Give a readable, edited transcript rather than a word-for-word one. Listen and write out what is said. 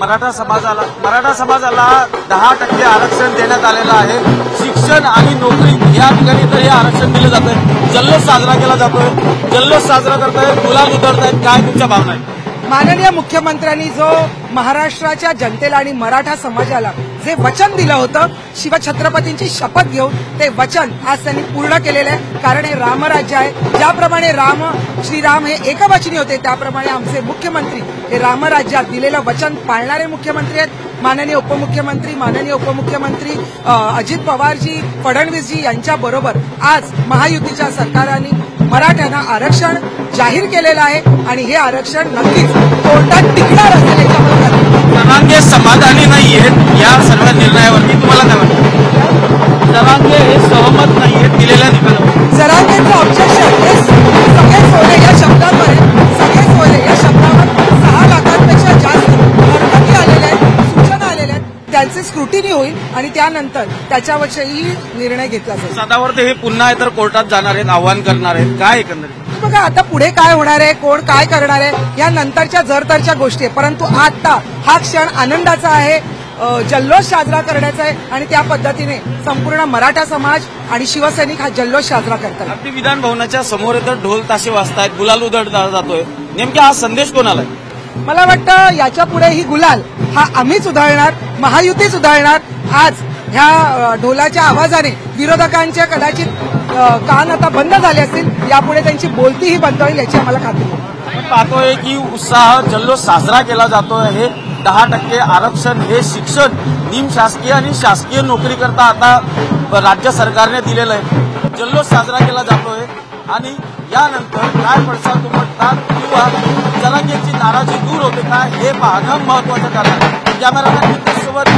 मराठा समाजाला 10% आरक्षण देण्यात आलेलं आहे। शिक्षण आणि नोकरी या ठिकाणी तर हे आरक्षण दिलं जातंय। जल्लोष साजरा केला जातोय, जल्लोष साजरा करतायत, गुलाल उधळतायत। काय तुमच्या भावना आहेत? माननीय मुख्यमंत्र्यांनी जो महाराष्ट्राच्या जनतेला आणि मराठा समाजाला जे वचन दिलं होतं, शिवछत्रपतींची शपथ घेऊन ते वचन आज त्यांनी पूर्ण केलेलं आहे। कारण हे रामराज्य आहे। ज्याप्रमाणे श्रीराम हे एकवचनी होते, त्याप्रमाणे आमचे मुख्यमंत्री हे रामराज्यात दिलेलं वचन पाळणारे मुख्यमंत्री आहेत। माननीय उपमुख्यमंत्री अजित पवारजी, फडणवीसजी यांच्याबरोबर आज महायुतीच्या सरकारने मराठ्यांना आरक्षण जाहीर केलेलं आहे आणि हे आरक्षण नक्कीच कोर्टात टिकणार असेल याच्याबद्दल जरांगे समाधानी नाहीयेत या सर्व निर्णयावरती। तुम्हाला काय वाटतं? जरांगे हे सहमत नाहीयेत दिलेल्या निकालावर। जरांगेचं ऑब्जेक्शन हे सगळे सोले या शब्दावर आहे। सगळे सोले या शब्दावर 6 लाखांपेक्षा जास्त हरकती आलेल्या आहेत, सूचना आलेल्या आहेत। त्यांचे स्क्रुटिनी होईल आणि त्यानंतर त्याच्याविषयी निर्णय घेतला जाईल। सदावर हे पुन्हा तर कोर्टात जाणार आहेत, आव्हान करणार आहेत। काय एकंदरीत बघा, आता पुढे काय होणार आहे, कोण काय करणार आहे या नंतरच्या जरतरच्या गोष्टी आहे। परंतु आता हा क्षण आनंदाचा आहे, जल्लोष साजरा करण्याचा आहे आणि त्या पद्धतीने संपूर्ण मराठा समाज आणि शिवसैनिक हा जल्लोष साजरा करतात। अगदी विधान भवनाच्या समोर तर ढोल ताशे वाजतायत, गुलाल उधळला जातोय। नेमका हा संदेश कोणाला आहे? मला वाटतं याच्या पुढे ही गुलाल हा आम्हीच उधळणार, महायुतीच उधळणार। आज ह्या ढोलाच्या आवाजाने विरोधकांचे कदाचित कान आता बंद झाले असतील, यापुढे त्यांची बोलतीही बंद होईल याची आम्हाला खात्री आहे। आपण पाहतोय की उत्साह जल्लोष साजरा केला जातोय। हे 10% आरक्षण हे शिक्षण निमशासकीय आणि शासकीय नोकरी करता आता राज्य सरकारने दिलेलं आहे। जल्लोष साजरा केला जातोय आणि यानंतर काय पडसाद उमटतात किंवा जरांगेची नाराजी दूर होते का हे पाहणं महत्वाचं ठरणार। कॅमेरामॅन सोबत